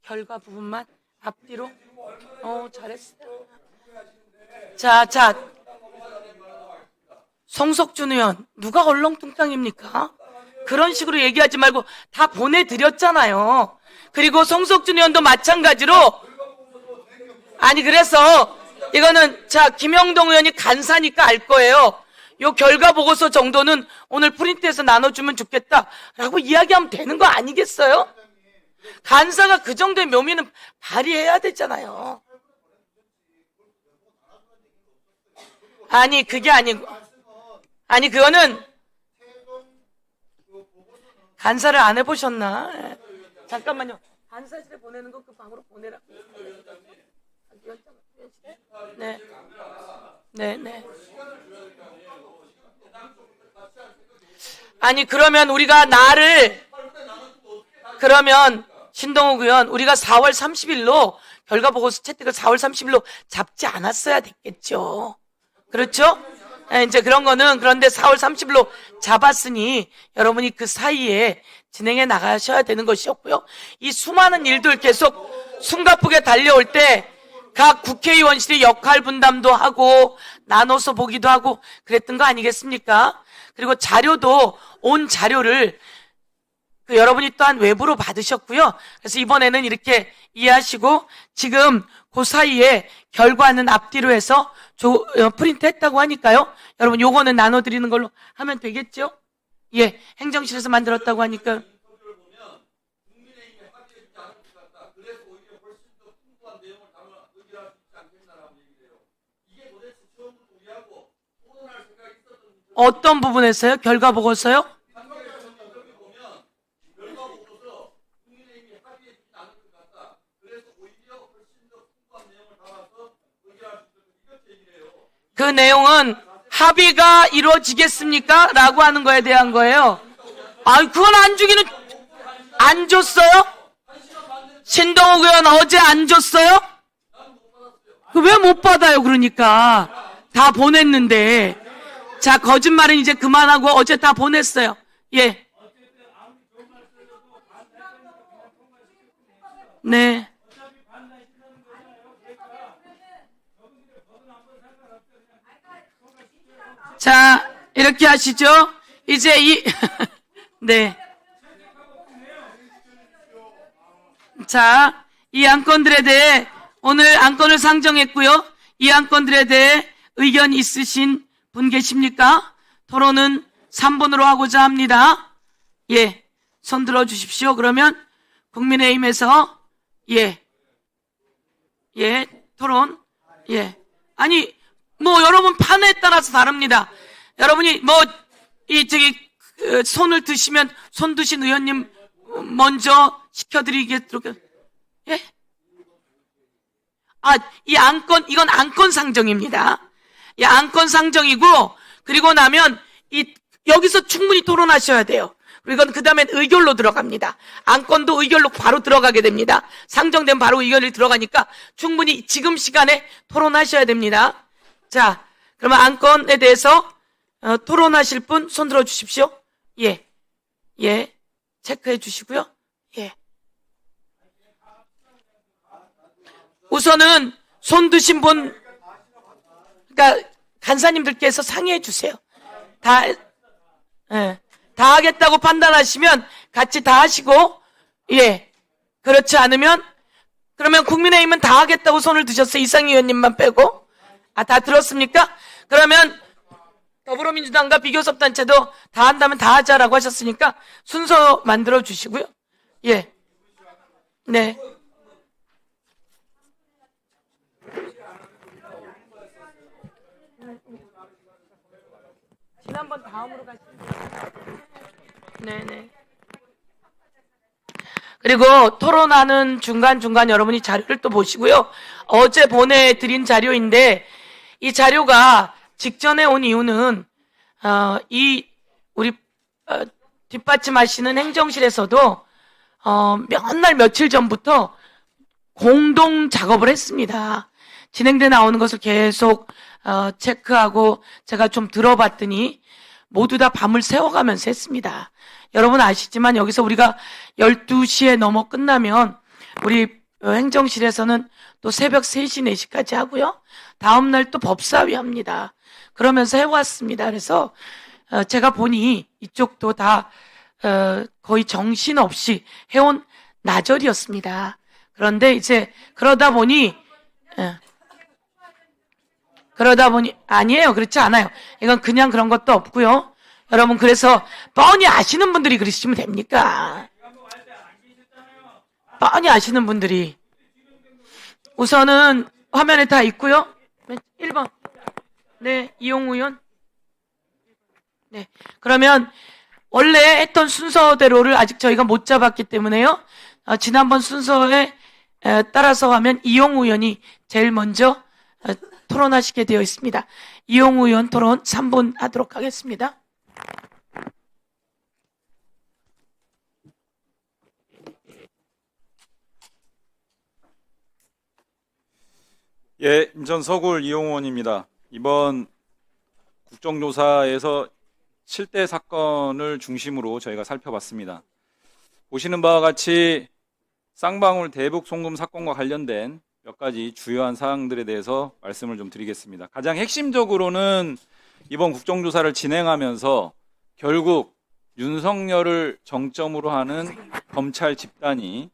결과 부분만 앞뒤로. 잘했어요. 자, 송석준 의원, 누가 얼렁뚱땅입니까? 그런 식으로 얘기하지 말고 다 보내드렸잖아요. 그리고 송석준 의원도 마찬가지로, 아니 그래서 이거는 자 김영동 의원이 간사니까 알 거예요. 요 결과 보고서 정도는 오늘 프린트해서 나눠주면 좋겠다라고 이야기하면 되는 거 아니겠어요? 간사가 그 정도의 묘미는 발휘해야 되잖아요. 아니 그게 아니고, 아니 그거는 간사를 안 해보셨나? 잠깐만요. 간사실에 보내는 거 그 방으로 보내라. 네. 아니 그러면 우리가 그러면 신동욱 의원, 우리가 4월 30일로 결과 보고서 채택을 4월 30일로 잡지 않았어야 됐겠죠. 그렇죠? 이제 그런 거는, 그런데 4월 30일로 잡았으니 여러분이 그 사이에 진행해 나가셔야 되는 것이었고요. 이 수많은 일들 계속 숨가쁘게 달려올 때 각 국회의원실이 역할 분담도 하고 나눠서 보기도 하고 그랬던 거 아니겠습니까? 그리고 자료도 온 자료를 여러분이 또한 외부로 받으셨고요. 그래서 이번에는 이렇게 이해하시고, 지금 그 사이에 결과는 앞뒤로 해서 프린트 했다고 하니까요. 여러분 요거는 나눠드리는 걸로 하면 되겠죠? 예, 행정실에서 만들었다고 하니까. 어떤 부분에서요? 결과 보고서요? 그 내용은 합의가 이루어지겠습니까? 라고 하는 거에 대한 거예요. 그건 안 줬어요? 신동욱 의원 어제 안 줬어요? 왜 못 받아요? 그러니까 다 보냈는데. 자, 거짓말은 이제 그만하고 어제 다 보냈어요. 예. 네. 자, 이렇게 하시죠. 이제 네. 자, 이 안건들에 대해 오늘 안건을 상정했고요. 이 안건들에 대해 의견 있으신 분 계십니까? 토론은 3분으로 하고자 합니다. 예. 손 들어 주십시오. 그러면 국민의힘에서 토론. 아니 여러분 판에 따라서 다릅니다. 여러분이 손을 드시면 손 드신 의원님 먼저 시켜드리겠도록. 예? 이 안건, 이건 안건 상정입니다. 이 안건 상정이고, 그리고 나면 여기서 충분히 토론하셔야 돼요. 그리고 그 다음엔 의결로 들어갑니다. 안건도 의결로 바로 들어가게 됩니다. 상정되면 바로 의결이 들어가니까 충분히 지금 시간에 토론하셔야 됩니다. 자, 그러면 안건에 대해서 토론하실 분 손 들어 주십시오. 예. 체크해 주시고요. 예. 우선은 손 드신 분, 그러니까 간사님들께서 상의해 주세요. 다 하겠다고 판단하시면 같이 다 하시고, 그렇지 않으면, 그러면 국민의힘은 다 하겠다고 손을 드셨어요. 이상희 의원님만 빼고. 다 들었습니까? 그러면 더불어민주당과 비교섭단체도 다 한다면 다 하자라고 하셨으니까 순서 만들어 주시고요. 예. 네. 지난번 다음으로 가시죠. 네네. 그리고 토론하는 중간중간 여러분이 자료를 또 보시고요. 어제 보내드린 자료인데, 이 자료가 직전에 온 이유는 우리 뒷받침하시는 행정실에서도 몇 날 며칠 전부터 공동 작업을 했습니다. 진행돼 나오는 것을 계속 체크하고 제가 좀 들어봤더니 모두 다 밤을 새워가면서 했습니다. 여러분 아시지만 여기서 우리가 12시에 넘어 끝나면 우리 행정실에서는 또 새벽 3시, 4시까지 하고요. 다음날 또 법사위 합니다. 그러면서 해왔습니다. 그래서 제가 보니 이쪽도 다 거의 정신없이 해온 나절이었습니다. 그런데 이제 그러다 보니 아니에요. 그렇지 않아요. 이건 그냥 그런 것도 없고요. 여러분, 그래서 뻔히 아시는 분들이 그러시면 됩니까? 뻔히 아시는 분들이. 우선은 화면에 다 있고요. 1번. 네, 이용우 의원. 네. 그러면 원래 했던 순서대로를 아직 저희가 못 잡았기 때문에요. 지난번 순서에 따라서 하면 이용우 의원이 제일 먼저 토론하시게 되어 있습니다. 이용우 의원 토론 3분 하도록 하겠습니다. 예, 인천 서구 이용우 의원입니다. 이번 국정조사에서 7대 사건을 중심으로 저희가 살펴봤습니다. 보시는 바와 같이 쌍방울 대북 송금 사건과 관련된 몇 가지 주요한 사항들에 대해서 말씀을 좀 드리겠습니다. 가장 핵심적으로는 이번 국정조사를 진행하면서 결국 윤석열을 정점으로 하는 검찰 집단이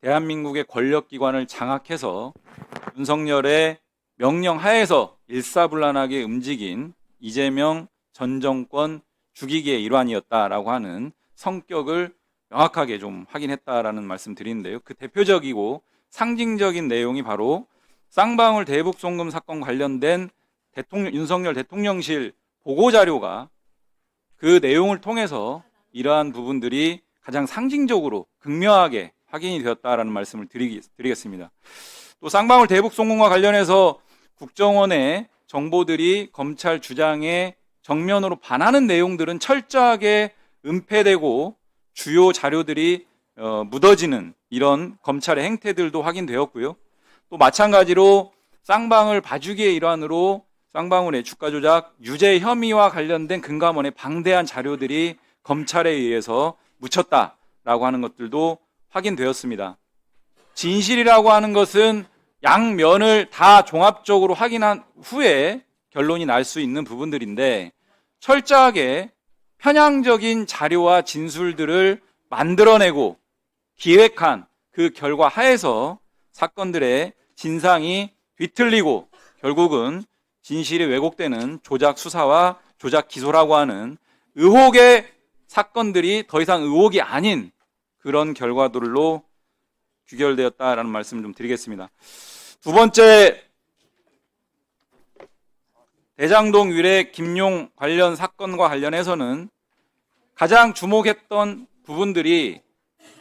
대한민국의 권력기관을 장악해서 윤석열의 명령 하에서 일사불란하게 움직인 이재명 전 정권 죽이기의 일환이었다라고 하는 성격을 명확하게 좀 확인했다라는 말씀 드리는데요. 그 대표적이고 상징적인 내용이 바로 쌍방울 대북 송금 사건 관련된 윤석열 대통령실 보고자료가 그 내용을 통해서 이러한 부분들이 가장 상징적으로 극명하게 확인이 되었다라는 말씀을 드리겠습니다. 또 쌍방울 대북 송금과 관련해서 국정원의 정보들이 검찰 주장에 정면으로 반하는 내용들은 철저하게 은폐되고 주요 자료들이 묻어지는 이런 검찰의 행태들도 확인되었고요. 또 마찬가지로 쌍방울 봐주기의 일환으로 쌍방울의 주가 조작 유죄 혐의와 관련된 금감원의 방대한 자료들이 검찰에 의해서 묻혔다라고 하는 것들도 확인되었습니다. 진실이라고 하는 것은 양면을 다 종합적으로 확인한 후에 결론이 날 수 있는 부분들인데 철저하게 편향적인 자료와 진술들을 만들어내고 기획한 그 결과 하에서 사건들의 진상이 뒤틀리고 결국은 진실이 왜곡되는 조작 수사와 조작 기소라고 하는 의혹의 사건들이 더 이상 의혹이 아닌 그런 결과들로 귀결되었다라는 말씀 좀 드리겠습니다. 두 번째, 대장동 위례 김용 관련 사건과 관련해서는 가장 주목했던 부분들이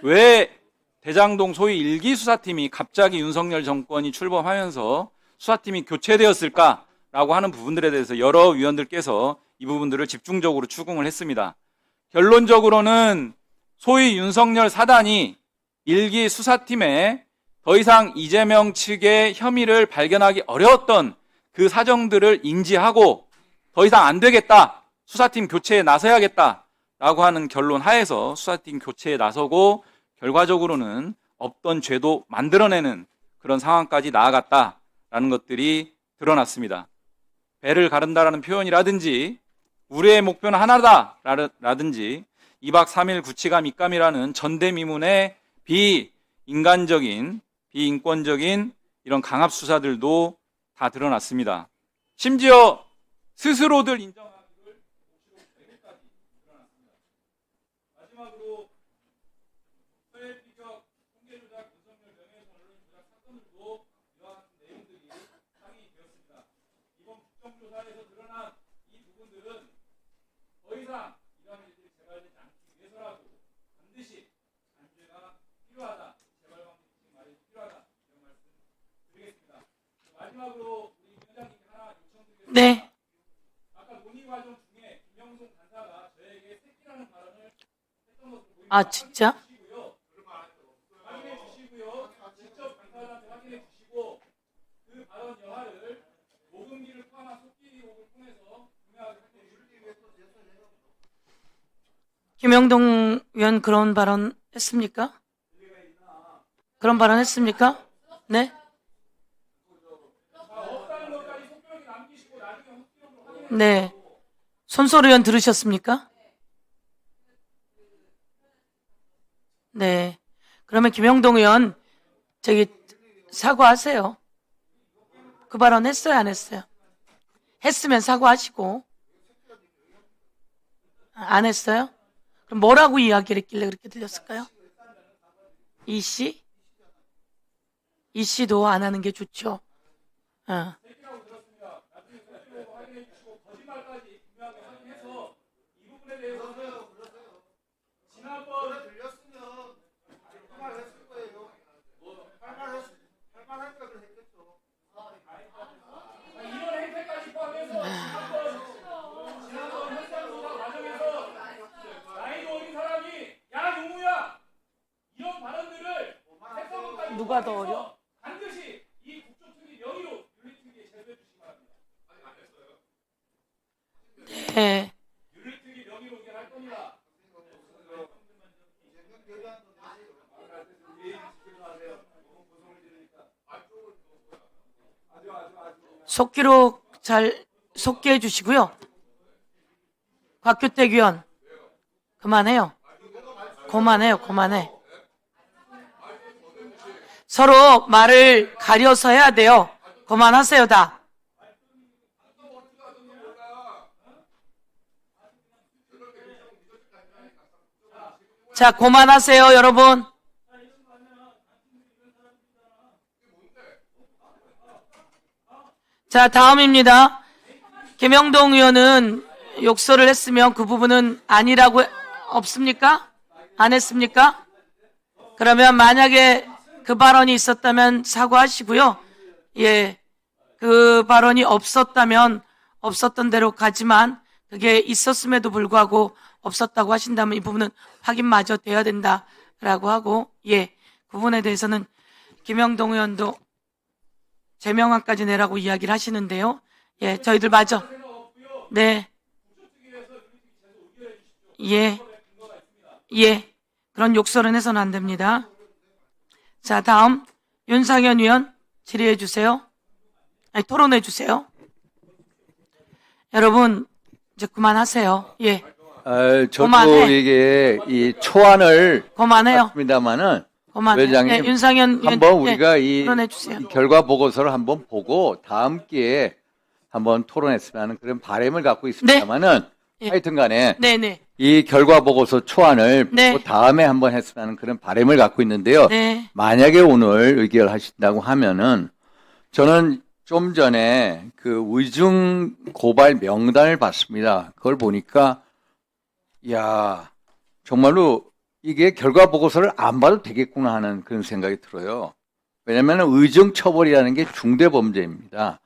왜 대장동 소위 1기 수사팀이 갑자기 윤석열 정권이 출범하면서 수사팀이 교체되었을까라고 하는 부분들에 대해서 여러 위원들께서 이 부분들을 집중적으로 추궁을 했습니다. 결론적으로는 소위 윤석열 사단이 1기 수사팀에 더 이상 이재명 측의 혐의를 발견하기 어려웠던 그 사정들을 인지하고 더 이상 안 되겠다, 수사팀 교체에 나서야겠다라고 하는 결론 하에서 수사팀 교체에 나서고 결과적으로는 없던 죄도 만들어내는 그런 상황까지 나아갔다라는 것들이 드러났습니다. 배를 가른다라는 표현이라든지 우리의 목표는 하나다라든지 2박 3일 구치감 입감이라는 전대미문의 비인간적인, 비인권적인 이런 강압 수사들도 다 드러났습니다. 심지어 스스로들 인정하기를 내일까지 드러났습니다. 마지막으로 서해 피격 통계 조작 윤석열 명예훼손 언론 조작 사건들도 이러한 내용들이 상이 되었습니다. 이번 국정조사에서 드러난 이 부분들은 더 이상 이러한 일들이 재발되지 않기 위해서라도 반드시 단죄가 필요하다, 재발 방지 수칙 마련이 필요하다, 이런 말씀 드리겠습니다. 마지막으로 우리 위원장님께 하나 요청드리겠습니다. 네. 아까 논의 과정 중에 김영송 간사가 저에게 새끼라는 발언을 했던 것을 보입니다. 아, 진짜? 확인해 주시고요. 직접 간사한테 확인해 주시고 그 발언 여하를 녹음기를 포함한 속기록을 통해서 분명하게 확인해 주시기 김영동 의원 그런 발언 했습니까? 그런 발언 했습니까? 네? 네. 손소리 의원 들으셨습니까? 네. 그러면 김영동 의원, 사과하세요. 그 발언 했어요, 안 했어요? 했으면 사과하시고. 안 했어요? 그럼 뭐라고 이야기를 했길래 그렇게 들렸을까요? 이 씨? 이 씨도 안 하는 게 좋죠. 누가 더 어려? 반드시 이 국조특위 명의로 윤리특위에 제소해 주시기 바랍니다. 네. 윤리특위 명의로 이게 할 겁니다. 속기록 잘 속기해 주시고요. 곽규택 의원, 그만해요. 그만해. 서로 말을 가려서 해야 돼요. 그만하세요, 다. 자, 그만하세요, 여러분. 자, 다음입니다. 김영동 의원은 욕설을 했으면 그 부분은 아니라고 없습니까? 안 했습니까? 그러면 만약에 그 발언이 있었다면 사과하시고요. 예, 그 발언이 없었다면 없었던 대로 가지만 그게 있었음에도 불구하고 없었다고 하신다면 이 부분은 확인마저 돼야 된다라고 하고, 예, 그 부분에 대해서는 김영동 의원도 제명안까지 내라고 이야기를 하시는데요. 예, 저희들 마저. 네. 예. 그런 욕설은 해서는 안 됩니다. 자, 다음 윤상현 의원 질의해 주세요. 토론해 주세요. 여러분 이제 그만하세요. 예. 저도 그만해. 이게 이 초안을 그만해요. 했습니다만은 그만해. 위원장님 네, 윤상현 의원 한번 우리가 이 토론해 주세요. 결과 보고서를 한번 보고 다음 기회에 한번 토론했으면 하는 그런 바람을 갖고 있습니다만은 네. 하여튼간에 네네. 이 결과 보고서 초안을 네. 보고 다음에 한번 했으면 하는 그런 바람을 갖고 있는데요. 네. 만약에 오늘 의결하신다고 하면은 저는 좀 전에 그 의중 고발 명단을 봤습니다. 그걸 보니까 야 정말로 이게 결과 보고서를 안 봐도 되겠구나 하는 그런 생각이 들어요. 왜냐하면 의중 처벌이라는 게 중대 범죄입니다.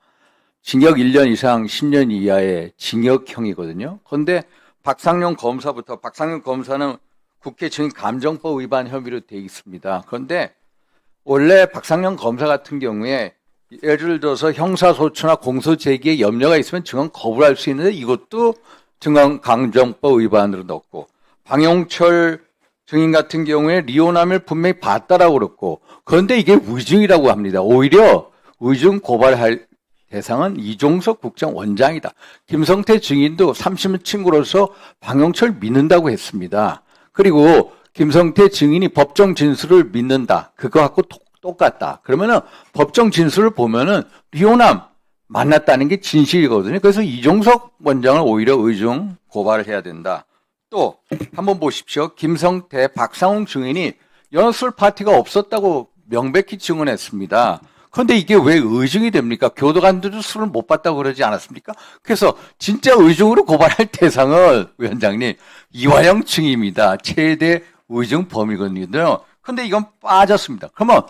징역 1년 이상 10년 이하의 징역형이거든요. 그런데 박상용 검사는 국회 증인 감정법 위반 혐의로 되어 있습니다. 그런데 원래 박상용 검사 같은 경우에 예를 들어서 형사소추나 공소제기에 염려가 있으면 증언 거부할 수 있는데 이것도 증언 감정법 위반으로 넣고, 방용철 증인 같은 경우에 리오남을 분명히 봤다라고 그랬고, 그런데 이게 의중이라고 합니다. 오히려 의중 고발할 대상은 이종석 국정원장이다. 김성태 증인도 30년 친구로서 방용철 믿는다고 했습니다. 그리고 김성태 증인이 법정 진술을 믿는다. 그거하고 똑같다. 그러면은 법정 진술을 보면은 리오남 만났다는 게 진실이거든요. 그래서 이종석 원장을 오히려 의중 고발을 해야 된다. 또 한번 보십시오. 김성태, 박상웅 증인이 연술 파티가 없었다고 명백히 증언했습니다. 그런데 이게 왜 의중이 됩니까? 교도관들도 술을 못 봤다고 그러지 않았습니까? 그래서 진짜 의중으로 고발할 대상은 위원장님 이화영 증인입니다. 최대 의중 범위거든요. 그런데 이건 빠졌습니다. 그러면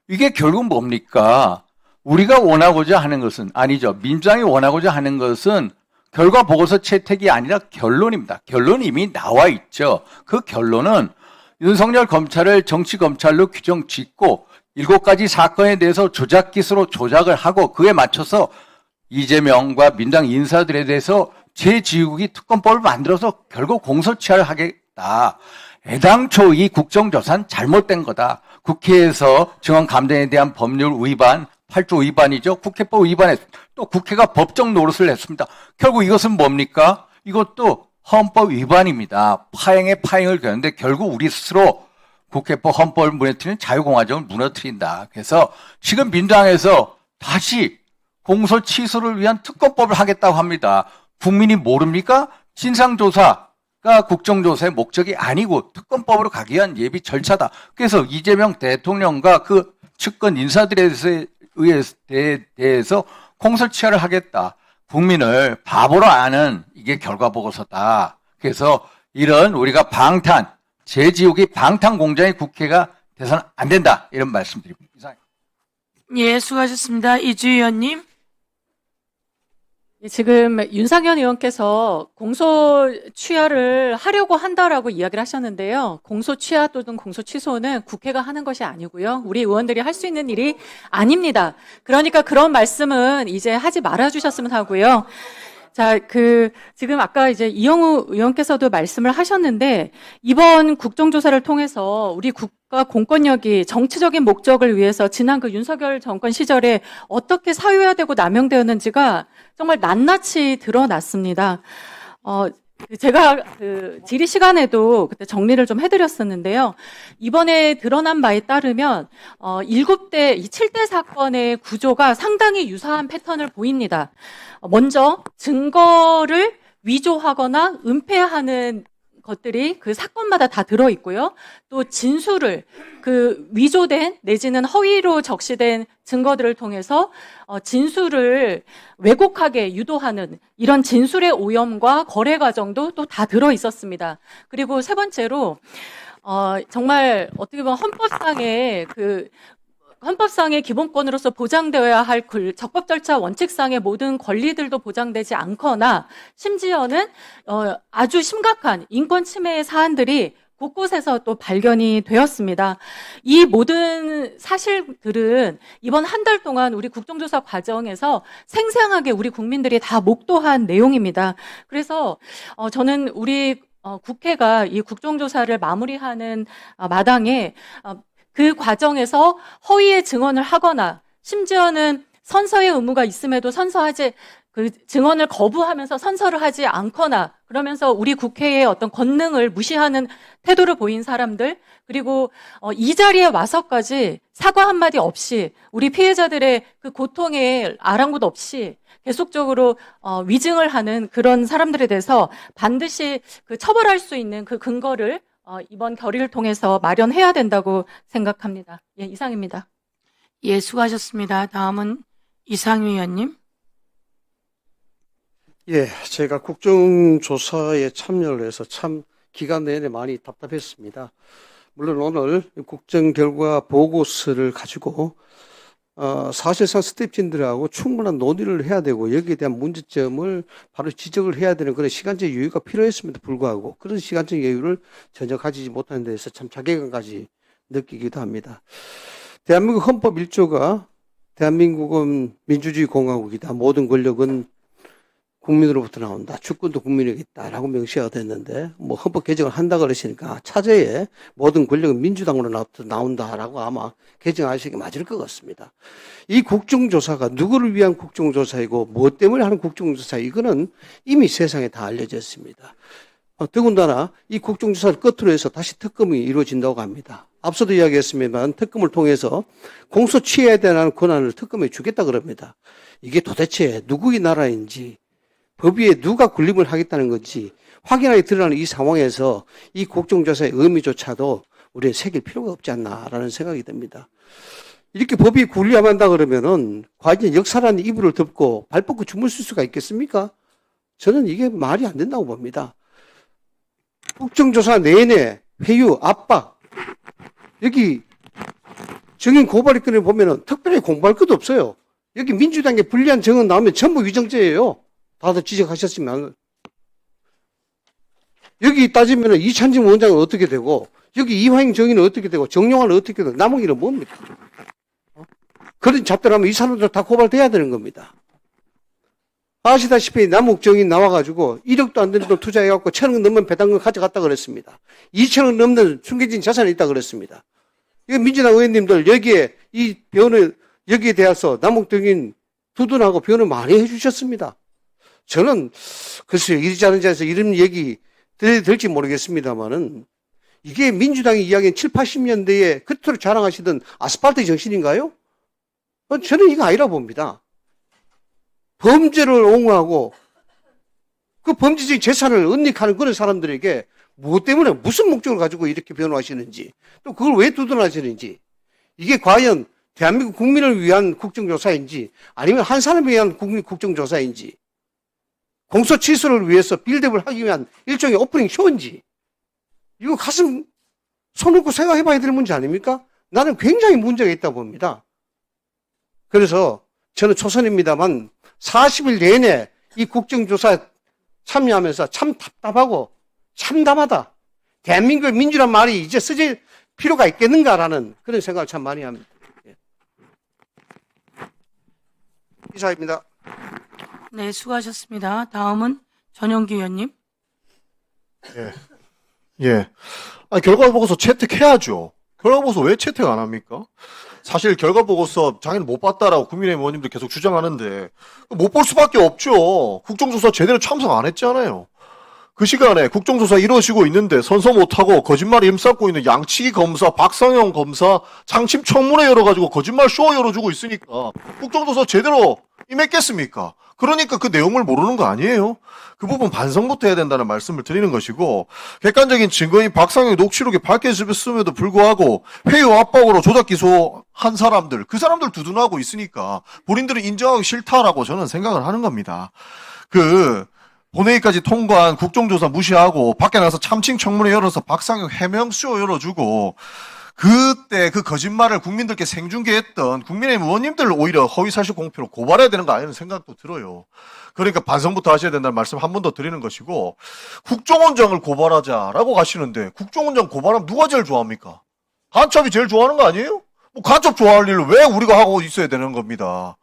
이게 결국 뭡니까? 우리가 원하고자 하는 것은 아니죠. 민주당이 원하고자 하는 것은 결과 보고서 채택이 아니라 결론입니다. 결론이 이미 나와 있죠. 그 결론은 윤석열 검찰을 정치검찰로 규정 짓고 7가지 사건에 대해서 조작기수로 조작을 하고 그에 맞춰서 이재명과 민당 인사들에 대해서 재지휘국이 특검법을 만들어서 결국 공소시효를 하겠다. 애당초 이 국정조사는 잘못된 거다. 국회에서 증언감정에 대한 법률 위반, 8조 위반이죠. 국회법 위반했습니다. 또 국회가 법정 노릇을 했습니다. 결국 이것은 뭡니까? 이것도 헌법 위반입니다. 파행에 파행을 겪는데 결국 우리 스스로 국회법 헌법을 무너뜨리는 자유공화정을 무너뜨린다. 그래서 지금 민주당에서 다시 공소 취소를 위한 특검법을 하겠다고 합니다. 국민이 모릅니까? 진상조사가 국정조사의 목적이 아니고 특검법으로 가기 위한 예비 절차다. 그래서 이재명 대통령과 그 측근 인사들에 대해서 공소시효를 하겠다. 국민을 바보로 아는 이게 결과보고서다. 그래서 이런 우리가 제지옥이 방탄공장의 국회가 돼서는 안 된다. 이런 말씀드립니다. 이상. 예, 수고하셨습니다. 이주희 의원님. 지금 윤상현 의원께서 공소 취하를 하려고 한다라고 이야기를 하셨는데요. 공소 취하 또는 공소 취소는 국회가 하는 것이 아니고요. 우리 의원들이 할 수 있는 일이 아닙니다. 그러니까 그런 말씀은 이제 하지 말아 주셨으면 하고요. 자, 지금 아까 이제 이영우 의원께서도 말씀을 하셨는데, 이번 국정조사를 통해서 우리 국가 공권력이 정치적인 목적을 위해서 지난 그 윤석열 정권 시절에 어떻게 사유화되고 남용되었는지가 정말 낱낱이 드러났습니다. 제가 질의 시간에도 그때 정리를 좀 해드렸었는데요. 이번에 드러난 바에 따르면 7대 사건의 구조가 상당히 유사한 패턴을 보입니다. 먼저 증거를 위조하거나 은폐하는 것들이 그 사건마다 다 들어있고요. 또 진술을 위조된 내지는 허위로 적시된 증거들을 통해서 진술을 왜곡하게 유도하는 이런 진술의 오염과 거래 과정도 또 다 들어있었습니다. 그리고 세 번째로 정말 어떻게 보면 헌법상의 기본권으로서 보장되어야 할 적법 절차 원칙상의 모든 권리들도 보장되지 않거나 심지어는 아주 심각한 인권 침해의 사안들이 곳곳에서 또 발견이 되었습니다. 이 모든 사실들은 이번 한 달 동안 우리 국정조사 과정에서 생생하게 우리 국민들이 다 목도한 내용입니다. 그래서 저는 우리 국회가 이 국정조사를 마무리하는 마당에 그 과정에서 허위의 증언을 하거나 심지어는 선서의 의무가 있음에도 증언을 거부하면서 선서를 하지 않거나 그러면서 우리 국회의 어떤 권능을 무시하는 태도를 보인 사람들, 그리고 이 자리에 와서까지 사과 한마디 없이 우리 피해자들의 그 고통에 아랑곳 없이 계속적으로 위증을 하는 그런 사람들에 대해서 반드시 처벌할 수 있는 그 근거를 이번 결의를 통해서 마련해야 된다고 생각합니다. 예, 이상입니다. 예, 수고하셨습니다. 다음은 이상유 의원님. 예, 제가 국정조사에 참여를 해서 참 기간 내내 많이 답답했습니다. 물론 오늘 국정 결과 보고서를 가지고 사실상 스태프진들하고 충분한 논의를 해야 되고 여기에 대한 문제점을 바로 지적을 해야 되는 그런 시간적 여유가 필요했음에도 불구하고 그런 시간적 여유를 전혀 가지지 못하는 데서 참 자괴감까지 느끼기도 합니다. 대한민국 헌법 1조가 대한민국은 민주주의 공화국이다. 모든 권력은 국민으로부터 나온다. 주권도 국민에게 있다라고 명시가 됐는데 헌법 개정을 한다 그러시니까 차제에 모든 권력은 민주당으로 나온다라고 아마 개정하시는 게 맞을 것 같습니다. 이 국정조사가 누구를 위한 국정조사이고 무엇 때문에 하는 국정조사 이거는 이미 세상에 다 알려져 있습니다. 더군다나 이 국정조사를 끝으로 해서 다시 특검이 이루어진다고 합니다. 앞서도 이야기했습니다만 특검을 통해서 공소 취해야 되는 권한을 특검에 주겠다 그럽니다. 이게 도대체 누구의 나라인지 법위에 누가 군림을 하겠다는 건지 확연하게 드러나는 이 상황에서 이 국정조사의 의미조차도 우리는 새길 필요가 없지 않나라는 생각이 듭니다. 이렇게 법위에 군림한다 그러면은 과연 역사라는 이불을 덮고 발 뻗고 주무실 수가 있겠습니까? 저는 이게 말이 안 된다고 봅니다. 국정조사 내내 회유, 압박, 여기 증인 고발권을 보면은 특별히 공부할 것도 없어요. 여기 민주당에 불리한 증언 나오면 전부 위정죄예요. 다들 지적하셨지만 여기 따지면 이찬진 원장은 어떻게 되고 여기 이화영 정의는 어떻게 되고 정용화는 어떻게 되고 남은 일은 뭡니까? 그런 잡들하면 이 사람들 다 고발돼야 되는 겁니다. 아시다시피 남욱정이 나와가지고 1억도 안 되는 돈 투자해갖고 1,000억 넘는 배당금 가져갔다 그랬습니다. 2,000억 넘는 숨겨진 자산이 있다 그랬습니다. 이거 민주당 의원님들 여기에 이 변을 여기에 대해서 남욱정인 두둔하고 변을 많이 해주셨습니다. 저는 글쎄요, 이리저리 해서 이런 얘기 드려야 될지 모르겠습니다만은 이게 민주당이 이야기한 7, 80년대에 그토록 자랑하시던 아스팔트 정신인가요? 저는 이거 아니라 봅니다. 범죄를 옹호하고 그 범죄적인 재산을 은닉하는 그런 사람들에게 무엇 때문에 무슨 목적을 가지고 이렇게 변호하시는지 또 그걸 왜 두둔하시는지 이게 과연 대한민국 국민을 위한 국정조사인지 아니면 한 사람을 위한 국정조사인지 공소 취소를 위해서 빌드업을 하기 위한 일종의 오프닝 쇼인지 이거 가슴 손 얹고 생각해 봐야 될 문제 아닙니까? 나는 굉장히 문제가 있다 봅니다. 그래서 저는 초선입니다만 40일 내내 이 국정조사 참여하면서 참 답답하고 참담하다. 대한민국의 민주란 말이 이제 쓰질 필요가 있겠는가라는 그런 생각을 참 많이 합니다. 예. 이사입니다. 네, 수고하셨습니다. 다음은 전용기 의원님. 예. 아니, 결과보고서 채택해야죠. 결과보고서 왜 채택 안 합니까? 사실 결과보고서 장애를 못 봤다라고 국민의힘 의원님들 계속 주장하는데 못 볼 수밖에 없죠. 국정조사 제대로 참석 안 했잖아요. 그 시간에 국정조사 이루어지고 있는데 선서 못하고 거짓말에 힘쌓고 있는 양치기 검사, 박상영 검사 장침 청문회 열어가지고 거짓말 쇼 열어주고 있으니까 국정조사 제대로 임했겠습니까? 그러니까 그 내용을 모르는 거 아니에요? 그 부분 반성부터 해야 된다는 말씀을 드리는 것이고 객관적인 증거인 박상영 녹취록이 밝혀졌음에도 불구하고 회유 압박으로 조작 기소한 사람들 그 사람들 두둔하고 있으니까 본인들은 인정하기 싫다라고 저는 생각을 하는 겁니다. 본회의까지 통과한 국정조사 무시하고 밖에 나서 참칭 청문회 열어서 박상영 해명쇼 열어주고 그때 그 거짓말을 국민들께 생중계했던 국민의힘 의원님들을 오히려 허위사실 공표로 고발해야 되는 거 아니라는 생각도 들어요. 그러니까 반성부터 하셔야 된다는 말씀 한 번 더 드리는 것이고 국정원장을 고발하자라고 가시는데 국정원장 고발하면 누가 제일 좋아합니까? 간첩이 제일 좋아하는 거 아니에요? 뭐 간첩 좋아할 일을 왜 우리가 하고 있어야 되는 겁니다.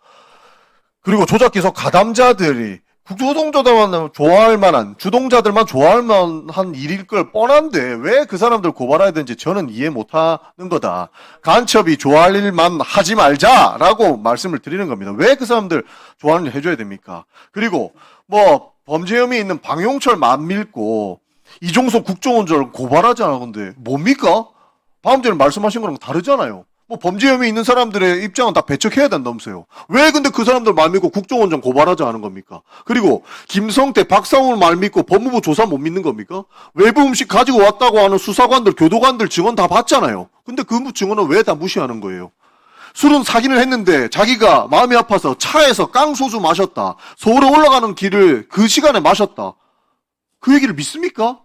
그리고 조작기소 가담자들이 주동자들만 좋아할 만한, 주동자들만 좋아할 만한 일일 걸 뻔한데 왜 그 사람들 고발해야 되는지 저는 이해 못 하는 거다. 간첩이 좋아할 일만 하지 말자라고 말씀을 드리는 겁니다. 왜 그 사람들 좋아하는 일 해줘야 됩니까? 그리고 뭐 범죄 혐의 있는 방용철만 믿고 이종석 국정원장을 고발하잖아. 근데 뭡니까? 방금 전에 말씀하신 거랑 다르잖아요. 뭐 범죄 혐의 있는 사람들의 입장은 다 배척해야 된다면서요. 왜 근데 그 사람들 말 믿고 국정원장 고발하자 하는 겁니까? 그리고 김성태, 박상훈 말 믿고 법무부 조사 못 믿는 겁니까? 외부 음식 가지고 왔다고 하는 수사관들, 교도관들 증언 다 봤잖아요. 근데 그 증언은 왜 다 무시하는 거예요? 술은 사기를 했는데 자기가 마음이 아파서 차에서 깡소주 마셨다. 서울에 올라가는 길을 그 시간에 마셨다. 그 얘기를 믿습니까?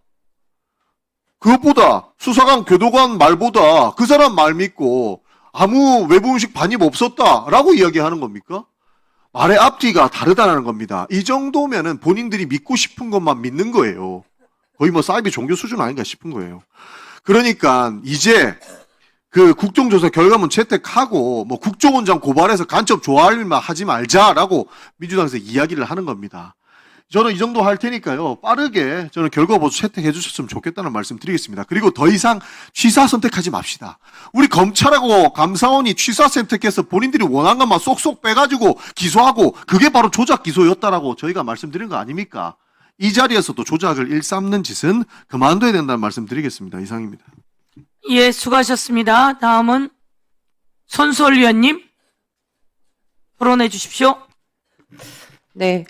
그것보다 수사관, 교도관 말보다 그 사람 말 믿고 아무 외부 음식 반입 없었다라고 이야기하는 겁니까? 말의 앞뒤가 다르다는 겁니다. 이 정도면은 본인들이 믿고 싶은 것만 믿는 거예요. 거의 뭐 사이비 종교 수준 아닌가 싶은 거예요. 그러니까 이제 그 국정조사 결과문 채택하고 뭐 국정원장 고발해서 간첩 좋아할 일만 하지 말자라고 민주당에서 이야기를 하는 겁니다. 저는 이 정도 할 테니까요. 빠르게 저는 결과보고서 채택해 주셨으면 좋겠다는 말씀 드리겠습니다. 그리고 더 이상 취사 선택하지 맙시다. 우리 검찰하고 감사원이 취사 선택해서 본인들이 원한 것만 쏙쏙 빼가지고 기소하고 그게 바로 조작 기소였다라고 저희가 말씀드린 거 아닙니까? 이 자리에서도 조작을 일삼는 짓은 그만둬야 된다는 말씀 드리겠습니다. 이상입니다. 예, 수고하셨습니다. 다음은 손수월 위원님 토론해 주십시오. 네.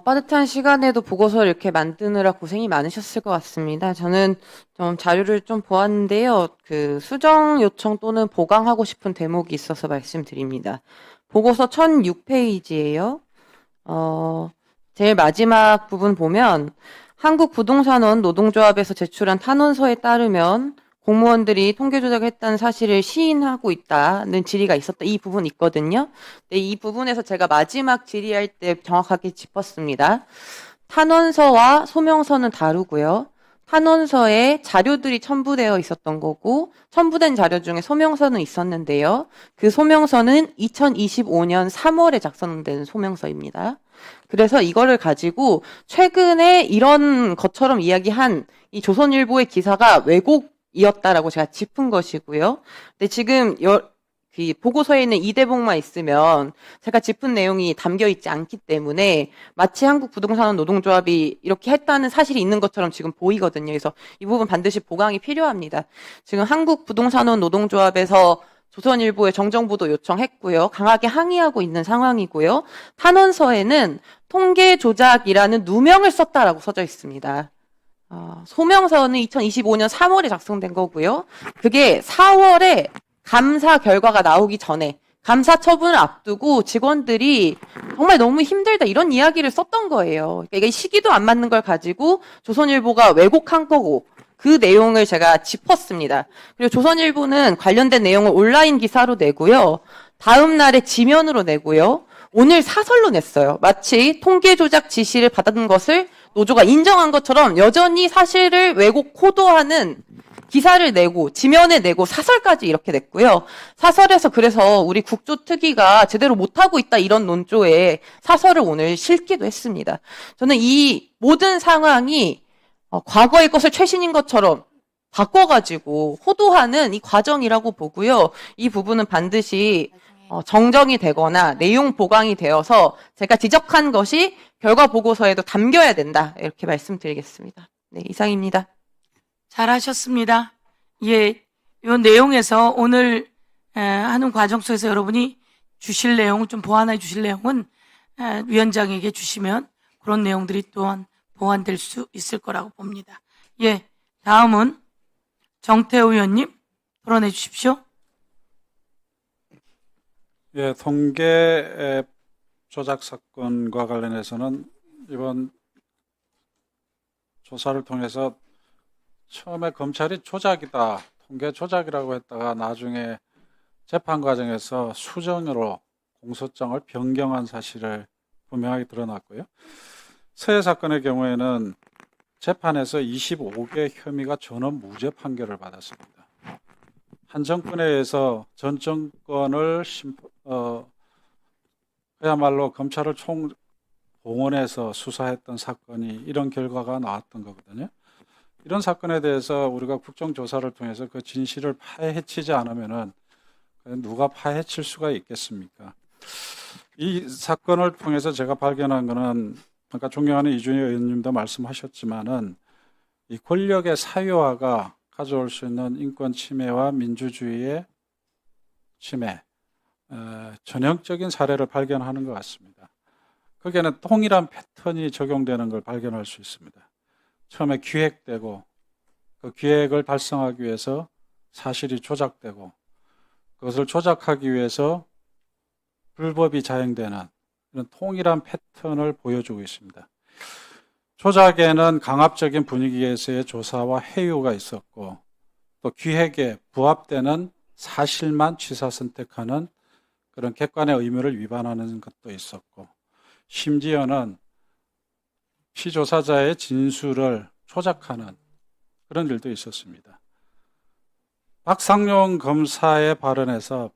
빠듯한 시간에도 보고서를 이렇게 만드느라 고생이 많으셨을 것 같습니다. 저는 좀 자료를 좀 보았는데요. 그 수정 요청 또는 보강하고 싶은 대목이 있어서 말씀드립니다. 보고서 1006페이지예요. 제일 마지막 부분 보면 한국부동산원 노동조합에서 제출한 탄원서에 따르면 공무원들이 통계 조작을 했다는 사실을 시인하고 있다는 질의가 있었다. 이 부분 있거든요. 네, 이 부분에서 제가 마지막 질의할 때 정확하게 짚었습니다. 탄원서와 소명서는 다르고요. 탄원서에 자료들이 첨부되어 있었던 거고 첨부된 자료 중에 소명서는 있었는데요. 그 소명서는 2025년 3월에 작성된 소명서입니다. 그래서 이거를 가지고 최근에 이런 것처럼 이야기한 이 조선일보의 기사가 왜곡이었다라고 제가 짚은 것이고요. 근데 지금 그 보고서에 있는 이 대목만 있으면 제가 짚은 내용이 담겨 있지 않기 때문에 마치 한국부동산원 노동조합이 이렇게 했다는 사실이 있는 것처럼 지금 보이거든요. 그래서 이 부분 반드시 보강이 필요합니다. 지금 한국부동산원 노동조합에서 조선일보에 정정보도 요청했고요. 강하게 항의하고 있는 상황이고요. 탄원서에는 통계 조작이라는 누명을 썼다라고 써져 있습니다. 소명서는 2025년 3월에 작성된 거고요. 그게 4월에 감사 결과가 나오기 전에 감사 처분을 앞두고 직원들이 정말 너무 힘들다 이런 이야기를 썼던 거예요. 그러니까 이게 시기도 안 맞는 걸 가지고 조선일보가 왜곡한 거고 그 내용을 제가 짚었습니다. 그리고 조선일보는 관련된 내용을 온라인 기사로 내고요. 다음 날에 지면으로 내고요. 오늘 사설로 냈어요. 마치 통계 조작 지시를 받은 것을 노조가 인정한 것처럼 여전히 사실을 왜곡 호도하는 기사를 내고 지면에 내고 사설까지 이렇게 냈고요. 사설에서 그래서 우리 국조특위가 제대로 못하고 있다 이런 논조에 사설을 오늘 실기도 했습니다. 저는 이 모든 상황이 과거의 것을 최신인 것처럼 바꿔가지고 호도하는 이 과정이라고 보고요. 이 부분은 반드시 정정이 되거나 내용 보강이 되어서 제가 지적한 것이 결과 보고서에도 담겨야 된다. 이렇게 말씀드리겠습니다. 네, 이상입니다. 잘하셨습니다. 예, 이 내용에서 오늘 하는 과정 속에서 여러분이 주실 내용, 좀 보완해 주실 내용은 위원장에게 주시면 그런 내용들이 또한 보완될 수 있을 거라고 봅니다. 예, 다음은 정태호 의원님 토론해 주십시오. 예, 통계 조작 사건과 관련해서는 이번 조사를 통해서 처음에 검찰이 조작이다, 통계 조작이라고 했다가 나중에 재판 과정에서 수정으로 공소장을 변경한 사실을 분명하게 드러났고요. 서해 사건의 경우에는 재판에서 25개 혐의가 전원 무죄 판결을 받았습니다. 한 정권에 의해서 전 정권을 그야말로 검찰을 총동원해서 수사했던 사건이 이런 결과가 나왔던 거거든요. 이런 사건에 대해서 우리가 국정조사를 통해서 그 진실을 파헤치지 않으면은 누가 파헤칠 수가 있겠습니까? 이 사건을 통해서 제가 발견한 거는 아까 존경하는 이준희 의원님도 말씀하셨지만은 이 권력의 사유화가 가져올 수 있는 인권 침해와 민주주의의 침해, 전형적인 사례를 발견하는 것 같습니다. 거기에는 동일한 패턴이 적용되는 걸 발견할 수 있습니다. 처음에 기획되고 그 기획을 달성하기 위해서 사실이 조작되고 그것을 조작하기 위해서 불법이 자행되는 이런 통일한 패턴을 보여주고 있습니다. 조작에는 강압적인 분위기에서의 조사와 회유가 있었고 또 기획에 부합되는 사실만 취사 선택하는 그런 객관의 의무를 위반하는 것도 있었고 심지어는 피조사자의 진술을 조작하는 그런 일도 있었습니다. 박상용 검사의 발언에서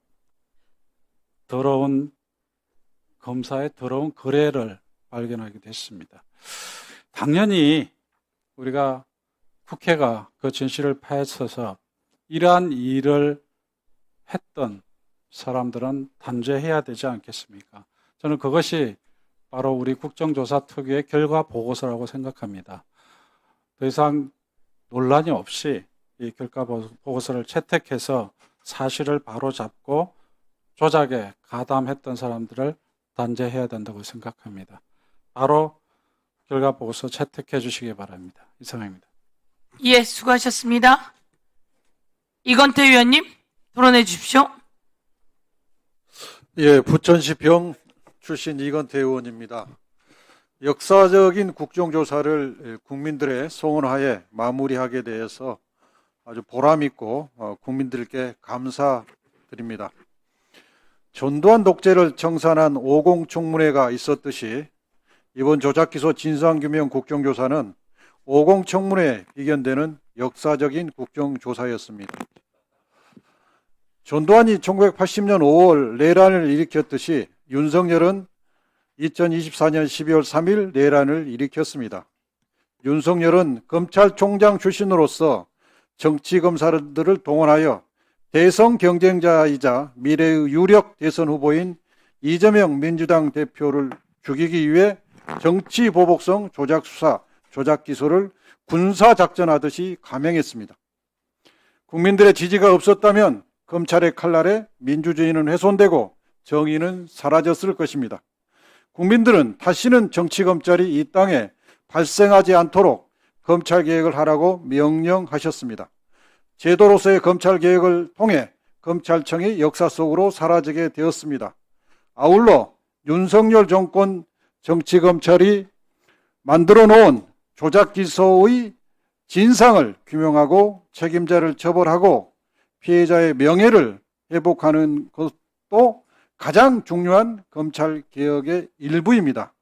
검사의 더러운 거래를 발견하게 됐습니다. 당연히 우리가 국회가 그 진실을 파헤쳐서 이러한 일을 했던 사람들은 단죄해야 되지 않겠습니까? 저는 그것이 바로 우리 국정조사 특유의 결과 보고서라고 생각합니다. 더 이상 논란이 없이 이 결과 보고서를 채택해서 사실을 바로잡고 조작에 가담했던 사람들을 단죄해야 된다고 생각합니다. 바로 결과 보고서 채택해 주시기 바랍니다. 이상입니다. 예, 수고하셨습니다. 이건태 의원님 토론해 주십시오. 예, 부천시 병 출신 이건태 의원입니다. 역사적인 국정조사를 국민들의 송원하에 마무리하게 되어서 아주 보람있고 국민들께 감사드립니다. 전두환 독재를 청산한 50 청문회가 있었듯이 이번 조작기소 진상규명 국정조사는 오공 청문회에 비견되는 역사적인 국정조사였습니다. 전두환이 1980년 5월 내란을 일으켰듯이 윤석열은 2024년 12월 3일 내란을 일으켰습니다. 윤석열은 검찰총장 출신으로서 정치검사들을 동원하여 대선 경쟁자이자 미래의 유력 대선 후보인 이재명 민주당 대표를 죽이기 위해 정치보복성 조작수사, 조작기소를 군사작전하듯이 감행했습니다. 국민들의 지지가 없었다면 검찰의 칼날에 민주주의는 훼손되고 정의는 사라졌을 것입니다. 국민들은 다시는 정치검찰이 이 땅에 발생하지 않도록 검찰개혁을 하라고 명령하셨습니다. 제도로서의 검찰개혁을 통해 검찰청이 역사 속으로 사라지게 되었습니다. 아울러 윤석열 정권 정치검찰이 만들어 놓은 조작기소의 진상을 규명하고 책임자를 처벌하고 피해자의 명예를 회복하는 것도 가장 중요한 검찰개혁의 일부입니다.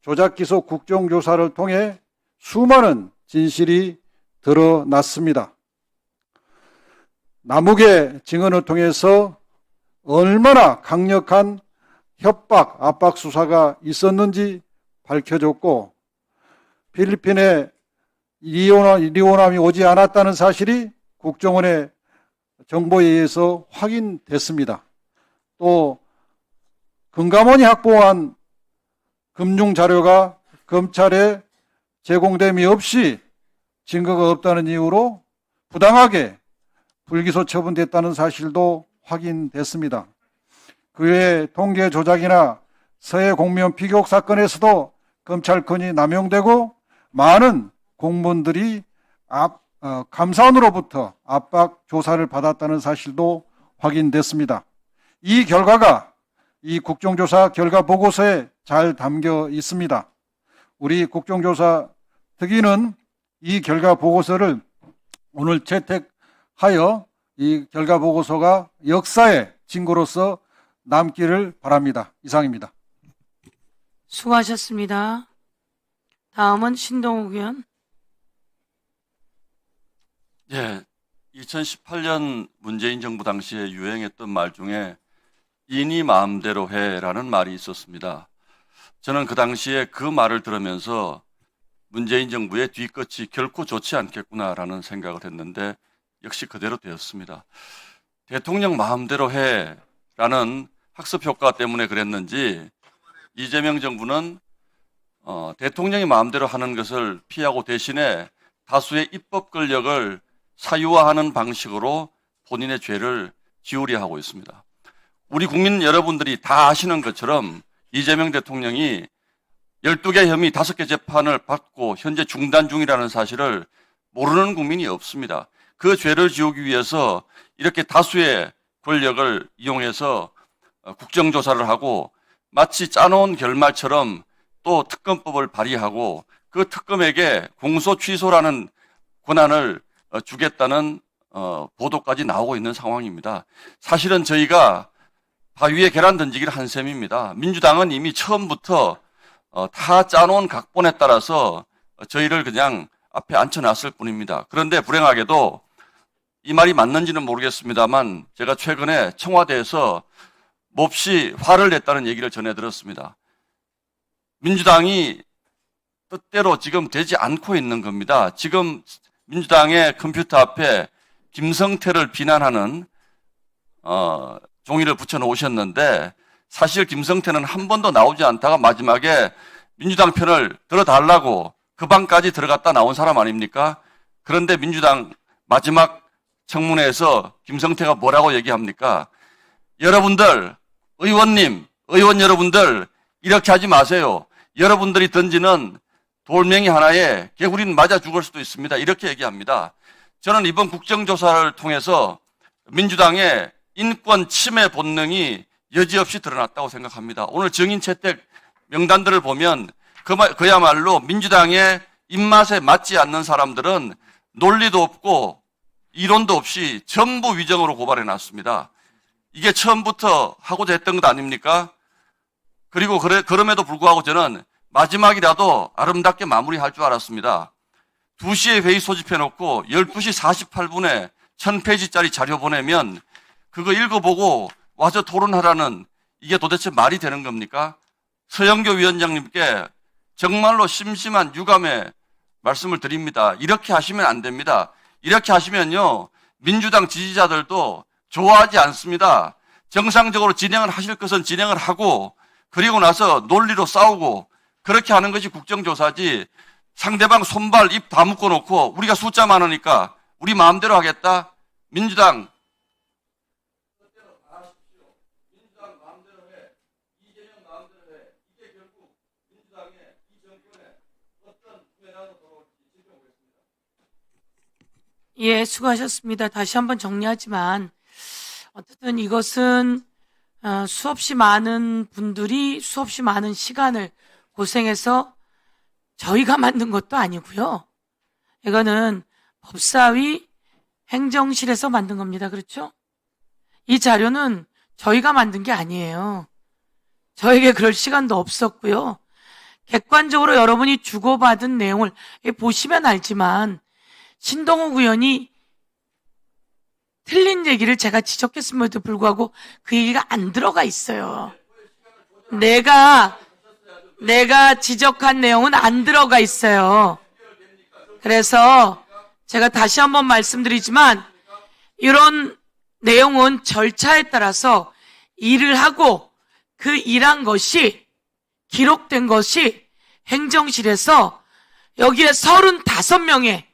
조작기소 국정조사를 통해 수많은 진실이 드러났습니다. 남욱의 증언을 통해서 얼마나 강력한 협박, 압박 수사가 있었는지 밝혀졌고 필리핀에 이리오남이 오지 않았다는 사실이 국정원의 정보에 의해서 확인됐습니다. 또 금감원이 확보한 금융자료가 검찰에 제공됨이 없이 증거가 없다는 이유로 부당하게 불기소 처분됐다는 사실도 확인됐습니다. 그 외에 통계 조작이나 서해 공무원 피격 사건에서도 검찰권이 남용되고 많은 공무원들이 감사원으로부터 압박 조사를 받았다는 사실도 확인됐습니다. 이 결과가 이 국정조사 결과 보고서에 잘 담겨 있습니다. 우리 국정조사 특위는 이 결과 보고서를 오늘 채택하여 이 결과 보고서가 역사의 증거로서 남기를 바랍니다. 이상입니다. 수고하셨습니다. 다음은 신동욱 의원. 예, 2018년 문재인 정부 당시에 유행했던 말 중에 이니 마음대로 해라는 말이 있었습니다. 저는 그 당시에 그 말을 들으면서 문재인 정부의 뒤끝이 결코 좋지 않겠구나라는 생각을 했는데 역시 그대로 되었습니다. 대통령 마음대로 해라는 학습 효과 때문에 그랬는지 이재명 정부는 대통령이 마음대로 하는 것을 피하고 대신에 다수의 입법 권력을 사유화하는 방식으로 본인의 죄를 지우려 하고 있습니다. 우리 국민 여러분들이 다 아시는 것처럼 이재명 대통령이 12개 혐의 5개 재판을 받고 현재 중단 중이라는 사실을 모르는 국민이 없습니다. 그 죄를 지우기 위해서 이렇게 다수의 권력을 이용해서 국정조사를 하고 마치 짜놓은 결말처럼 또 특검법을 발의하고 그 특검에게 공소 취소라는 권한을 주겠다는 보도까지 나오고 있는 상황입니다. 사실은 저희가 바위에 계란 던지기를 한 셈입니다. 민주당은 이미 처음부터 다 짜놓은 각본에 따라서 저희를 그냥 앞에 앉혀놨을 뿐입니다. 그런데 불행하게도 이 말이 맞는지는 모르겠습니다만 제가 최근에 청와대에서 몹시 화를 냈다는 얘기를 전해 들었습니다. 민주당이 뜻대로 지금 되지 않고 있는 겁니다. 지금 민주당의 컴퓨터 앞에 김성태를 비난하는 종이를 붙여놓으셨는데 사실 김성태는 한 번도 나오지 않다가 마지막에 민주당 편을 들어달라고 그 방까지 들어갔다 나온 사람 아닙니까? 그런데 민주당 마지막 청문회에서 김성태가 뭐라고 얘기합니까? 여러분들, 의원 여러분들 이렇게 하지 마세요. 여러분들이 던지는 돌멩이 하나에 개구리는 맞아 죽을 수도 있습니다. 이렇게 얘기합니다. 저는 이번 국정조사를 통해서 민주당의 인권 침해 본능이 여지없이 드러났다고 생각합니다. 오늘 증인 채택 명단들을 보면 그야말로 민주당의 입맛에 맞지 않는 사람들은 논리도 없고 이론도 없이 전부 위정으로 고발해 놨습니다. 이게 처음부터 하고자 했던 것 아닙니까? 그리고 그럼에도 불구하고 저는 마지막이라도 아름답게 마무리할 줄 알았습니다. 2시에 회의 소집해놓고 12시 48분에 1000페이지짜리 자료 보내면 그거 읽어보고 와서 토론하라는 이게 도대체 말이 되는 겁니까? 서영교 위원장님께 정말로 심심한 유감의 말씀을 드립니다. 이렇게 하시면 안 됩니다. 이렇게 하시면요, 민주당 지지자들도 좋아하지 않습니다. 정상적으로 진행을 하실 것은 진행을 하고, 그리고 나서 논리로 싸우고, 그렇게 하는 것이 국정조사지, 상대방 손발 입 다 묶어놓고 우리가 숫자 많으니까 우리 마음대로 하겠다? 민주당 마음대로 해. 이재명 마음대로 해. 이게 결국 민주당의 이 정권에 어떤 후회라도 돌아올지 지켜보겠습니다. 예, 수고하셨습니다. 다시 한번 정리하지만 어쨌든 이것은 수없이 많은 분들이 수없이 많은 시간을 고생해서 저희가 만든 것도 아니고요. 이거는 법사위 행정실에서 만든 겁니다. 그렇죠? 이 자료는 저희가 만든 게 아니에요. 저에게 그럴 시간도 없었고요. 객관적으로 여러분이 주고받은 내용을 보시면 알지만 신동욱 의원이 틀린 얘기를 제가 지적했음에도 불구하고 그 얘기가 안 들어가 있어요. 내가 지적한 내용은 안 들어가 있어요. 그래서 제가 다시 한번 말씀드리지만 이런 내용은 절차에 따라서 일을 하고 그 일한 것이 기록된 것이 행정실에서 여기에 35명의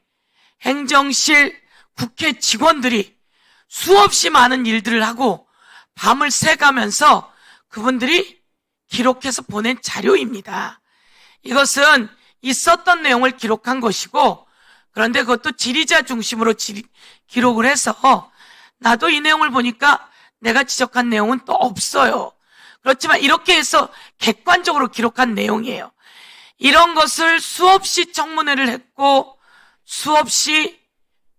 행정실 국회 직원들이 수없이 많은 일들을 하고 밤을 새가면서 그분들이 기록해서 보낸 자료입니다. 이것은 있었던 내용을 기록한 것이고, 그런데 그것도 질의자 중심으로 기록을 해서 나도 이 내용을 보니까 내가 지적한 내용은 또 없어요. 그렇지만 이렇게 해서 객관적으로 기록한 내용이에요. 이런 것을 수없이 청문회를 했고 수없이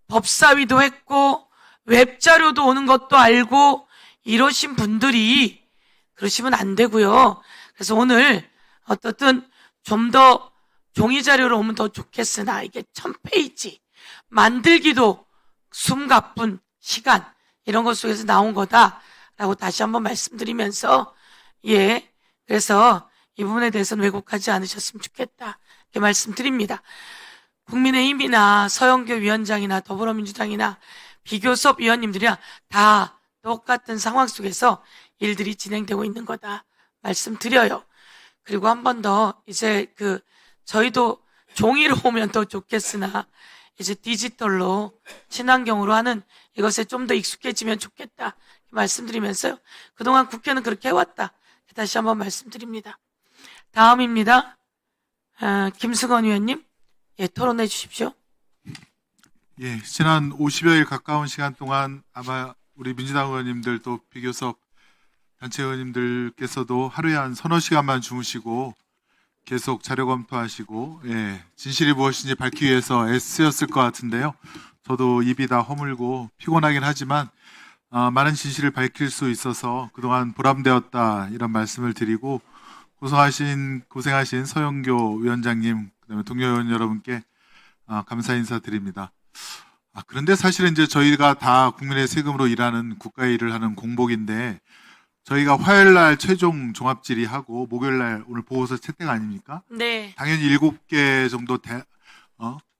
법사위도 했고 웹자료도 오는 것도 알고 이러신 분들이 그러시면 안 되고요. 그래서 오늘 어떻든 좀 더 종이 자료로 오면 더 좋겠으나 이게 1000페이지 만들기도 숨가쁜 시간 이런 것 속에서 나온 거다라고 다시 한번 말씀드리면서 그래서 이 부분에 대해서는 왜곡하지 않으셨으면 좋겠다 이렇게 말씀드립니다. 국민의힘이나 서영교 위원장이나 더불어민주당이나 비교섭 위원님들이랑 다 똑같은 상황 속에서 일들이 진행되고 있는 거다 말씀드려요. 그리고 한 번 더 이제 저희도 종이로 오면 더 좋겠으나 이제 디지털로 친환경으로 하는 이것에 좀 더 익숙해지면 좋겠다 말씀드리면서요. 그동안 국회는 그렇게 해왔다 다시 한번 말씀드립니다. 다음입니다. 김승원 의원님, 토론해 주십시오. 지난 50여일 가까운 시간 동안 아마 우리 민주당 의원님들 또 비교섭 단체 의원님들께서도 하루에 한 서너 시간만 주무시고 계속 자료 검토하시고 진실이 무엇인지 밝히기 위해서 애쓰셨을 것 같은데요. 저도 입이 다 허물고 피곤하긴 하지만 많은 진실을 밝힐 수 있어서 그동안 보람되었다 이런 말씀을 드리고 고생하신 서영교 위원장님 그다음에 동료 의원 여러분께 감사 인사드립니다. 그런데 사실은 이제 저희가 다 국민의 세금으로 일하는 국가의 일을 하는 공복인데 저희가 화요일 날 최종 종합 질의하고 목요일 날 오늘 보고서 채택 아닙니까? 네. 당연히 7개 정도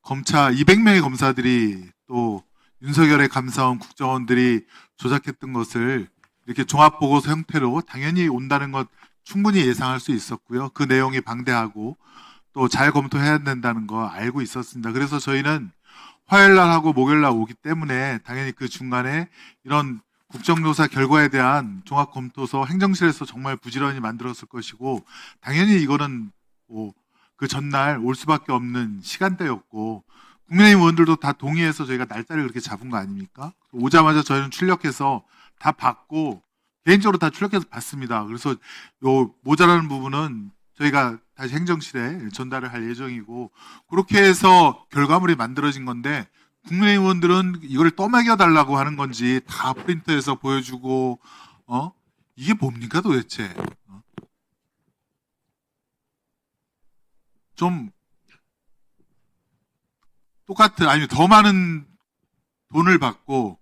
검찰 200명의 검사들이 또 윤석열의 감사원 국정원들이 조작했던 것을 이렇게 종합 보고서 형태로 당연히 온다는 것 충분히 예상할 수 있었고요. 그 내용이 방대하고 또 잘 검토해야 된다는 거 알고 있었습니다. 그래서 저희는 화요일 날 하고 목요일 날 오기 때문에 당연히 그 중간에 이런 국정조사 결과에 대한 종합검토서 행정실에서 정말 부지런히 만들었을 것이고 당연히 이거는 그 전날 올 수밖에 없는 시간대였고 국민의힘 의원들도 다 동의해서 저희가 날짜를 그렇게 잡은 거 아닙니까? 오자마자 저희는 출력해서 다 받고 개인적으로 다 출력해서 받습니다. 그래서 요 모자라는 부분은 저희가 다시 행정실에 전달을 할 예정이고 그렇게 해서 결과물이 만들어진 건데 국민의힘 의원들은 이걸 떠먹여달라고 하는 건지 다 프린터에서 보여주고 이게 뭡니까 도대체? 좀 똑같은 아니면 더 많은 돈을 받고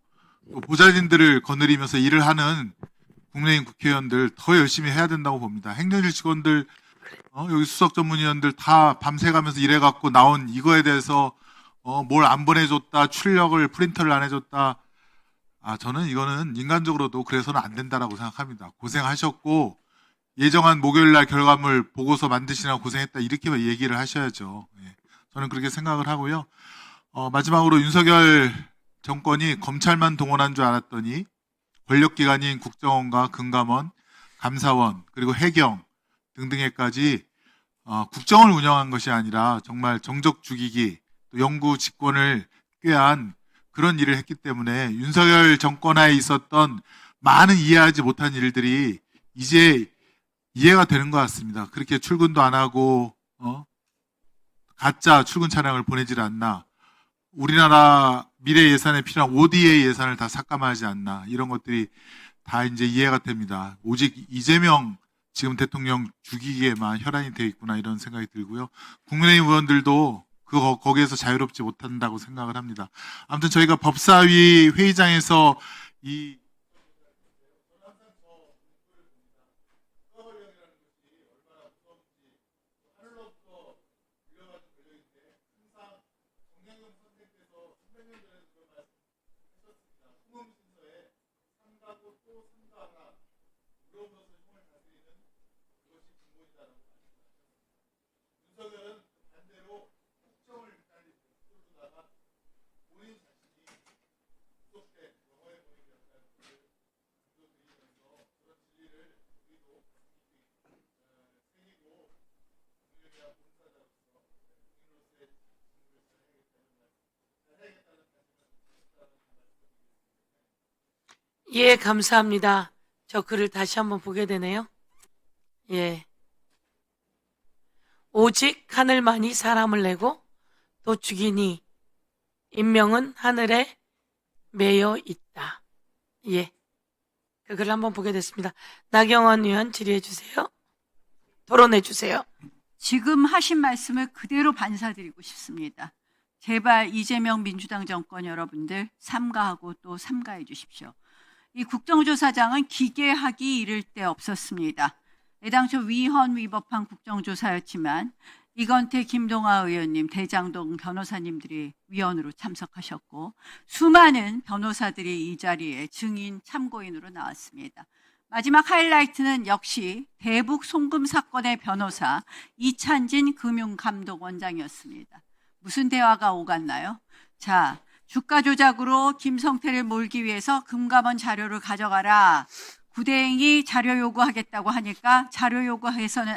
또 보좌진들을 거느리면서 일을 하는 국민의힘 국회의원들 더 열심히 해야 된다고 봅니다. 행정실 직원들 여기 수석 전문위원들 다 밤새 가면서 일해갖고 나온 이거에 대해서 뭘 안 보내줬다, 출력을 프린터를 안 해줬다. 저는 이거는 인간적으로도 그래서는 안 된다라고 생각합니다. 고생하셨고 예정한 목요일날 결과물 보고서 만드시느라 고생했다 이렇게 얘기를 하셔야죠. 예. 저는 그렇게 생각을 하고요. 마지막으로 윤석열 정권이 검찰만 동원한 줄 알았더니 권력기관인 국정원과 금감원, 감사원 그리고 해경 등등에까지 국정을 운영한 것이 아니라 정말 정적 죽이기, 또 영구 집권을 꾀한 그런 일을 했기 때문에 윤석열 정권 하에 있었던 많은 이해하지 못한 일들이 이제 이해가 되는 것 같습니다. 그렇게 출근도 안 하고 가짜 출근 차량을 보내질 않나. 우리나라 미래 예산에 필요한 ODA 예산을 다 삭감하지 않나. 이런 것들이 다 이제 이해가 됩니다. 오직 이재명 지금 대통령 죽이기에만 혈안이 되어 있구나 이런 생각이 들고요. 국민의힘 의원들도 거기에서 자유롭지 못한다고 생각을 합니다. 아무튼 저희가 법사위 회의장에서 이 예, 감사합니다. 저 글을 다시 한번 보게 되네요. 예. 오직 하늘만이 사람을 내고 또 죽이니 인명은 하늘에 매여 있다. 예. 그 글을 한번 보게 됐습니다. 나경원 의원 질의해 주세요. 토론해 주세요. 지금 하신 말씀을 그대로 반사드리고 싶습니다. 제발 이재명 민주당 정권 여러분들 삼가하고 또 삼가해 주십시오. 이 국정조사장은 기계하기 이를 데 없었습니다. 애당초 위헌 위법한 국정조사였지만 이건태 김동아 의원님, 대장동 변호사님들이 위원으로 참석하셨고 수많은 변호사들이 이 자리에 증인 참고인으로 나왔습니다. 마지막 하이라이트는 역시 대북 송금 사건의 변호사 이찬진 금융감독원장이었습니다. 무슨 대화가 오갔나요? 자, 주가 조작으로 김성태를 몰기 위해서 금감원 자료를 가져가라. 구대행이 자료 요구하겠다고 하니까 자료 요구해서는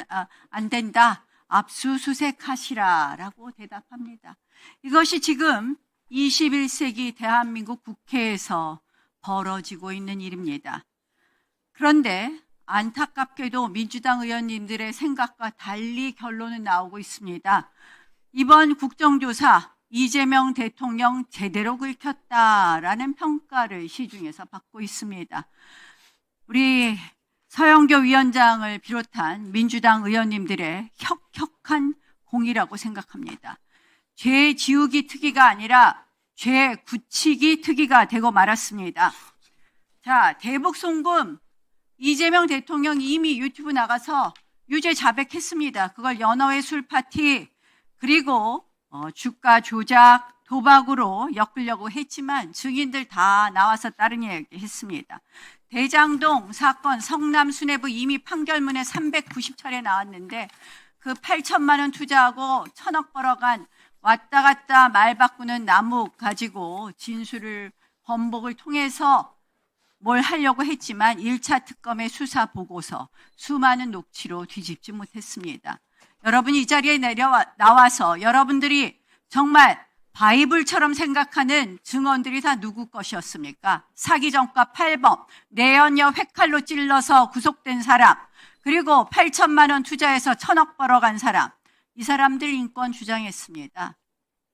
안 된다. 압수수색하시라라고 대답합니다. 이것이 지금 21세기 대한민국 국회에서 벌어지고 있는 일입니다. 그런데 안타깝게도 민주당 의원님들의 생각과 달리 결론은 나오고 있습니다. 이번 국정조사 이재명 대통령 제대로 긁혔다라는 평가를 시중에서 받고 있습니다. 우리 서영교 위원장을 비롯한 민주당 의원님들의 혁혁한 공이라고 생각합니다. 죄 지우기 특위가 아니라 죄 굳히기 특위가 되고 말았습니다. 자, 대북 송금 이재명 대통령이 이미 유튜브 나가서 유죄 자백했습니다. 그걸 연어회 술 파티 그리고 주가 조작 도박으로 엮으려고 했지만 증인들 다 나와서 다른 얘기 했습니다. 대장동 사건 성남 수뇌부 이미 판결문에 390차례 나왔는데 그 8천만 원 투자하고 1,000억 벌어간 왔다 갔다 말 바꾸는 나무 가지고 진술을 번복을 통해서 뭘 하려고 했지만 1차 특검의 수사 보고서 수많은 녹취로 뒤집지 못했습니다. 여러분이 이 자리에 나와서 여러분들이 정말 바이블처럼 생각하는 증언들이 다 누구 것이었습니까? 사기 전과 8범, 내연녀 회칼로 찔러서 구속된 사람, 그리고 8천만 원 투자해서 1,000억 벌어간 사람, 이 사람들 인권 주장했습니다.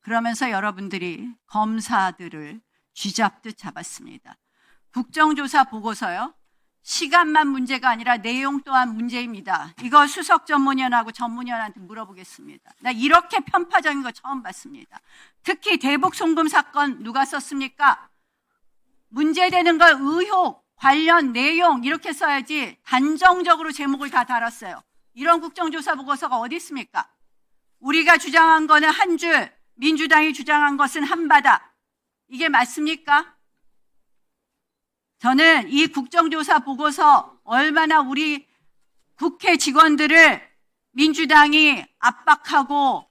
그러면서 여러분들이 검사들을 쥐잡듯 잡았습니다. 국정조사 보고서요. 시간만 문제가 아니라 내용 또한 문제입니다. 이거 수석 전문위원하고 전문위원한테 물어보겠습니다. 나 이렇게 편파적인 거 처음 봤습니다. 특히 대북 송금 사건 누가 썼습니까? 문제되는 걸 의혹, 관련 내용 이렇게 써야지 단정적으로 제목을 다 달았어요. 이런 국정조사 보고서가 어디 있습니까? 우리가 주장한 거는 한 줄, 민주당이 주장한 것은 한 바다. 이게 맞습니까? 저는 이 국정조사 보고서 얼마나 우리 국회 직원들을 민주당이 압박하고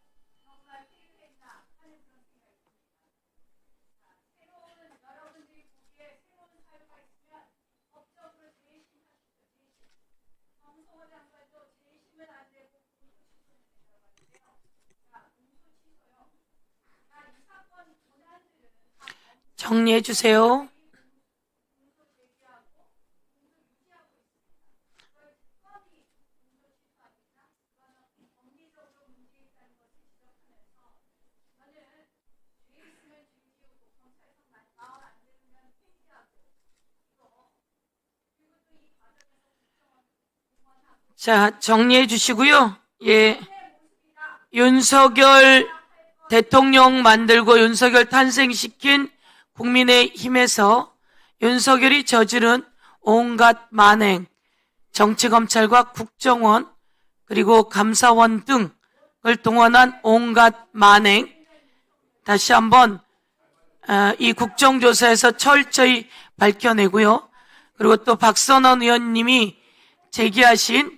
정리해 주세요. 자, 정리해 주시고요. 예. 윤석열 대통령 만들고 윤석열 탄생시킨 국민의힘에서 윤석열이 저지른 온갖 만행, 정치검찰과 국정원 그리고 감사원 등을 동원한 온갖 만행, 다시 한번 이 국정조사에서 철저히 밝혀내고요. 그리고 또 박선원 의원님이 제기하신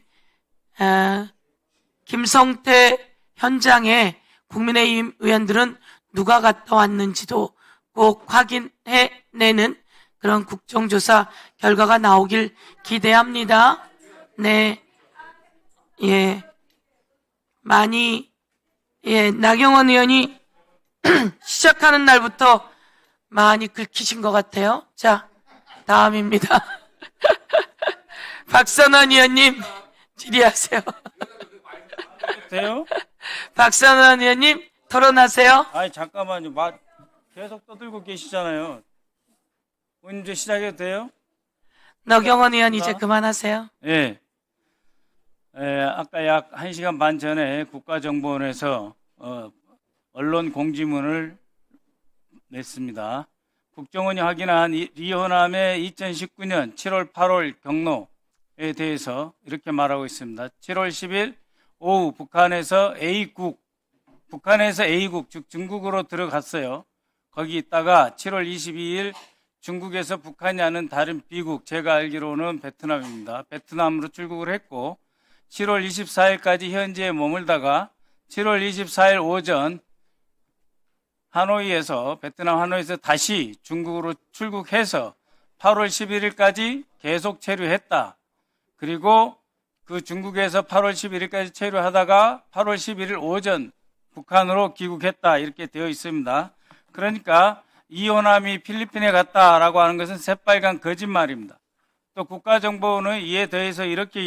김성태 현장에 국민의힘 의원들은 누가 갔다 왔는지도 꼭 확인해내는 그런 국정조사 결과가 나오길 기대합니다. 네. 예. 많이, 예, 나경원 의원이 시작하는 날부터 많이 긁히신 것 같아요. 자, 다음입니다. 박선원 의원님, 질의하세요. 돼요? 박선원 의원님, 토론하세요. 아니, 잠깐만요. 계속 떠들고 계시잖아요. 이제 시작해도 돼요? 나경원 의원 이제 그만하세요. 예. 아까 약 1시간 반 전에 국가정보원에서 언론 공지문을 냈습니다. 국정원이 확인한 리호남의 2019년 7월 8월 경로에 대해서 이렇게 말하고 있습니다. 7월 10일 오후 북한에서 A국, 즉 중국으로 들어갔어요. 거기 있다가 7월 22일 중국에서 북한이 아닌 다른 B국, 제가 알기로는 베트남입니다. 베트남으로 출국을 했고 7월 24일까지 현지에 머물다가 7월 24일 오전 베트남 하노이에서 다시 중국으로 출국해서 8월 11일까지 계속 체류했다. 그리고 그 중국에서 8월 11일까지 체류하다가 8월 11일 오전 북한으로 귀국했다. 이렇게 되어 있습니다. 그러니까 이호남이 필리핀에 갔다라고 하는 것은 새빨간 거짓말입니다. 또 국가정보원은 이에 더해서 이렇게